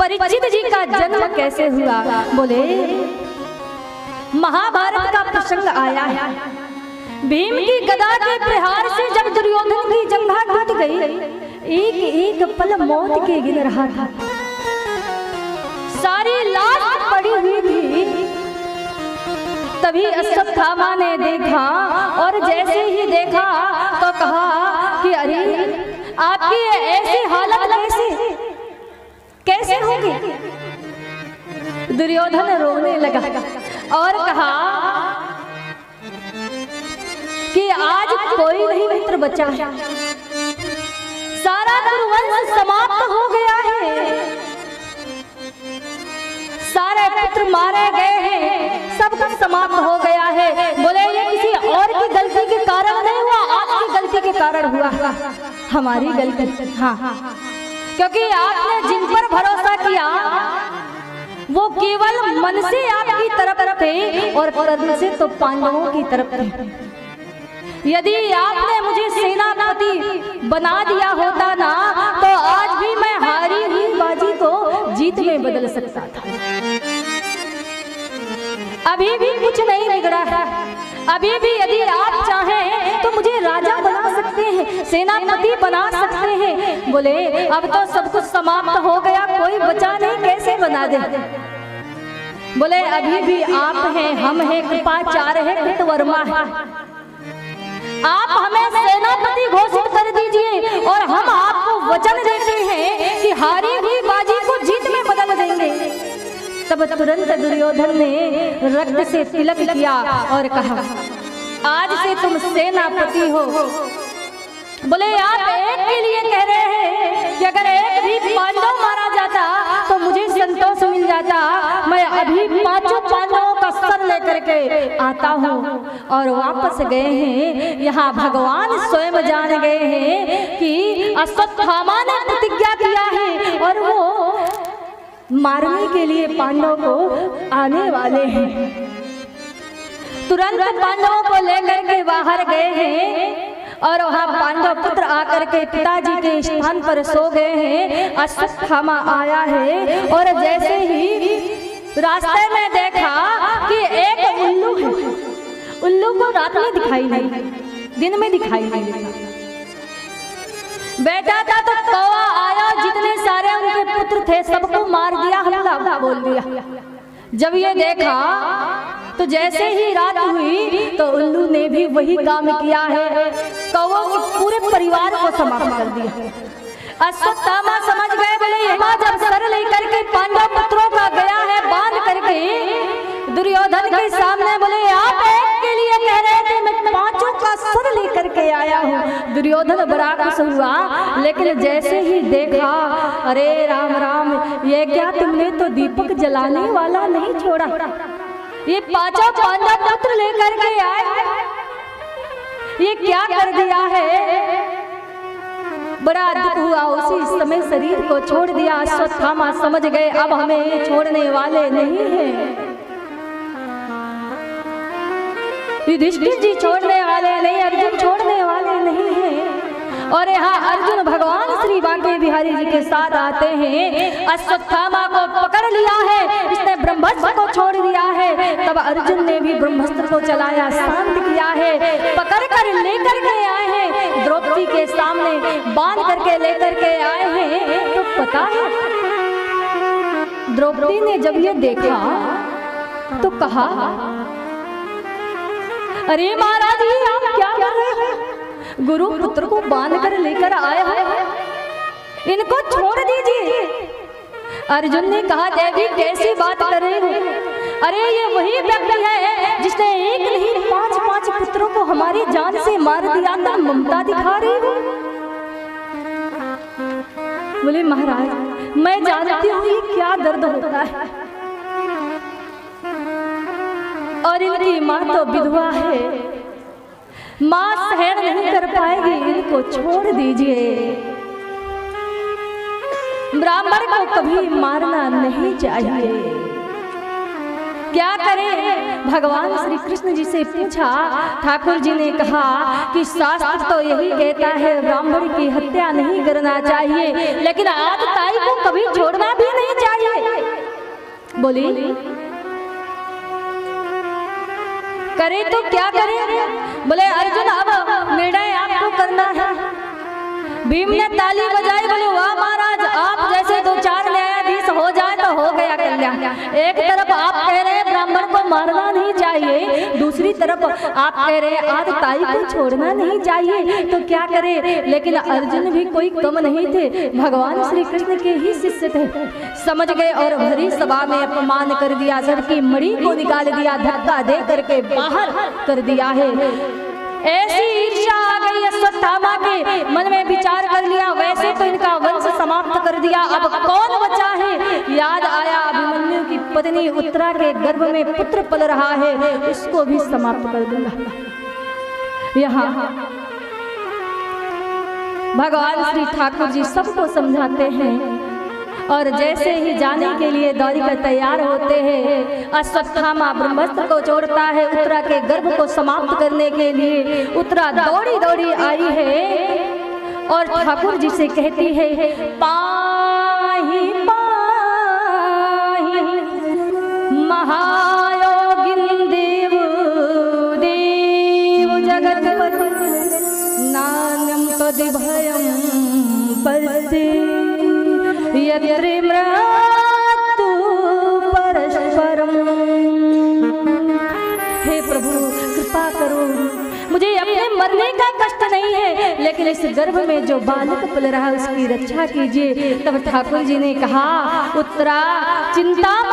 परीक्षित जी का जन्म कैसे हुआ? बोले महाभारत का प्रसंग आया है। भीम की गदा के प्रहार से जब दुर्योधन की जंघा टूट गई, एक एक पल मौत के गिन रहा था। सारी लाश पड़ी हुई थी। तभी अश्वत्थामा ने देखा और जैसे ही देखा तो कहा कि अरे आपकी ऐसी हालत कैसे होगी? दुर्योधन रोने लगा और कहा कि आज कोई नहीं मित्र बचा है, सारा कुरुवंश समाप्त हो गया है, सारे पुत्र मारे गए हैं, सब कुछ समाप्त हो गया है। बोले ये किसी और की गलती के कारण नहीं हुआ, आपकी गलती के कारण हुआ। हमारी गलती? हाँ, क्योंकि आपने जिन पर भरोसा किया वो केवल मन से आपकी तरफ थे और कर्म से तो पांडवों की तरफ थे। यदि आपने मुझे सेनापति बना दिया होता ना, तो आज भी मैं हारी हुई बाजी को जीत में बदल सकता था। अभी भी कुछ नहीं बिगड़ा है। अभी भी यदि आप चाहें तो मुझे राजा बना सकते हैं, सेनापति बना सकते हैं। बोले अब तो सब कुछ समाप्त हो गया, कोई बचा नहीं, कैसे बना दे? बोले अभी भी आप हैं, हम हैं, कृपाचार्य है, कृतवर्मा है। आप हमें सेनापति घोषित कर दीजिए और हम आपको वचन देते हैं कि हारी हुई बाजी को जीत में बदल देंगे। तब तुरंत दुर्योधन ने रक्त से तिलक किया और कहा आज से तुम सेनापति हो। बोले आप एक के लिए कह रहे हैं कि अगर एक भी पांडव मारा जाता तो मुझे संतोष मिल जाता। मैं अभी पांचों पांडवों का सर लेकर के आता हूँ। और वापस गए हैं, यहाँ भगवान स्वयं जान गए हैं कि अश्वत्थामा ने प्रतिज्ञा किया है और वो मारने के लिए पांडवों को आने वाले हैं। तुरंत पांडवों को लेकर के बाहर गए हैं और वहाँ पांडव पुत्र आकर के पिताजी के स्थान पर सो गए हैं। अश्वत्थामा आया है और जैसे ही रास्ते में देखा कि एक उल्लू है। उल्लू को रात में दिखाई नहीं, दिन में दिखाई नहीं बैठा था तो कौवा आया, जितने सारे उनके पुत्र थे सबको मार दिया, हमला बोल दिया। जब ये देखा तो जैसे ही रात हुई तो उल्लू ने भी वही काम किया है, कौवों के पूरे परिवार को समाप्त कर दिया। अश्वत्थामा समझ गए, बोले यहाँ जब सर लेकर के पांडव पुत्रों का गया है बांध करके दुर्योधन के सामने, बोले आप एक के लिए कह रहे थे, मैं पांचों का सर लेकर के आया हूँ। दुर्योधन बड़ा खुश हुआ, लेकिन जैसे ही देखा अरे राम राम, ये क्या तुमने तो दीपक जलाने वाला नहीं छोड़ा, ये पांचों पांडव पुत्र लेकर के आए, ये क्या कर दिया है? बड़ा दुख हुआ। उसी समय शरीर को छोड़ दिया। अश्वत्थामा समझ गए अब हमें छोड़ने वाले नहीं हैं। युधिष्ठिर जी छोड़ने वाले नहीं, अर्जुन छोड़ने वाले नहीं हैं। और यहाँ अर्जुन भगवान श्री बांके बिहारी जी के साथ आते हैं। अश्वत्थामा को पकड़ लिया है, इसने ब्रह्मास्त्र को छोड़ दिया है। तब अर्जुन ने भी ब्रह्मास्त्र को चलाया, शांत किया है, पकड़ कर लेकर के आए हैं, द्रौपदी के सामने बांध करके लेकर के आए हैं। तो पता है द्रौपदी ने जब ये देखा तो कहा अरे महाराज जी आप क्या कर रहे हैं? गुरु पुत्र को बांध कर लेकर आए हैं, इनको छोड़ दीजिए। अर्जुन ने कहा देवी कैसी बात कर रहे हो? अरे ये वही व्यक्ति है जिसने एक नहीं पांच पांच पुत्रों को हमारी जान से मार दिया था, ममता दिखा रही हो। बोले महाराज मैं जानती हूँ ये क्या दर्द होता है, और इनकी माँ तो विधवा है, माँ सहन नहीं कर पाएगी, इनको छोड़ दीजिए। ब्राह्मण को कभी मारना नहीं चाहिए। क्या करें? भगवान श्री कृष्ण जी से पूछा। ठाकुर जी ने कहा कि शास्त्र तो यही कहता है ब्राह्मण की हत्या नहीं करना चाहिए, लेकिन आतताई को कभी छोड़ना भी नहीं चाहिए। बोली करे तो क्या करे? बोले अर्जुन अब निर्णय आपको करना है। भीम ने ताली बजाई, बोले वाह महाराज, आप जैसे 2-4 न्यायाधीश हो जाए तो हो गया कल्याण। एक तरफ आप कह रहे हैं ब्राह्मण को मारना नहीं चाहिए, दूसरी तरफ आप कह रहे हैं आज ताई को छोड़ना नहीं चाहिए, तो क्या करे? लेकिन अर्जुन भी कोई कम नहीं थे, भगवान श्री कृष्ण के ही शिष्य थे। समझ गए और भरी सभा में अपमान कर दिया, सर की मणि को निकाल दिया, धक्का दे करके बाहर कर दिया है। ऐसी ईर्ष्या आ गई अश्वत्थामा के मन में, विचार कर लिया वैसे तो इनका वंश समाप्त कर दिया, अब कौन बचा है? याद आया अभिमन्यु की पत्नी उत्तरा के गर्भ में पुत्र पल रहा है, उसको भी समाप्त कर दूंगा। यहाँ भगवान श्री ठाकुर जी सबको समझाते हैं और जैसे ही जाने के लिए दौड़कर तैयार होते हैं, अश्वत्थामा ब्रह्मास्त्र को छोड़ता है उत्तरा के गर्भ को समाप्त करने के लिए। उत्तरा दौड़ी दौड़ी आई है और ठाकुर जी से कहती है पाहि पाहि महायोगिन देव देव जगतपति नान्यं तद्भयं पश्ये यत्र मृत्यु परस्परम। हे प्रभु कृपा करो, मुझे अपने मरने का कष्ट नहीं है, लेकिन इस गर्भ में जो बालक पल रहा है उसकी रक्षा कीजिए। तब ठाकुर जी ने कहा उत्तरा चिंता मत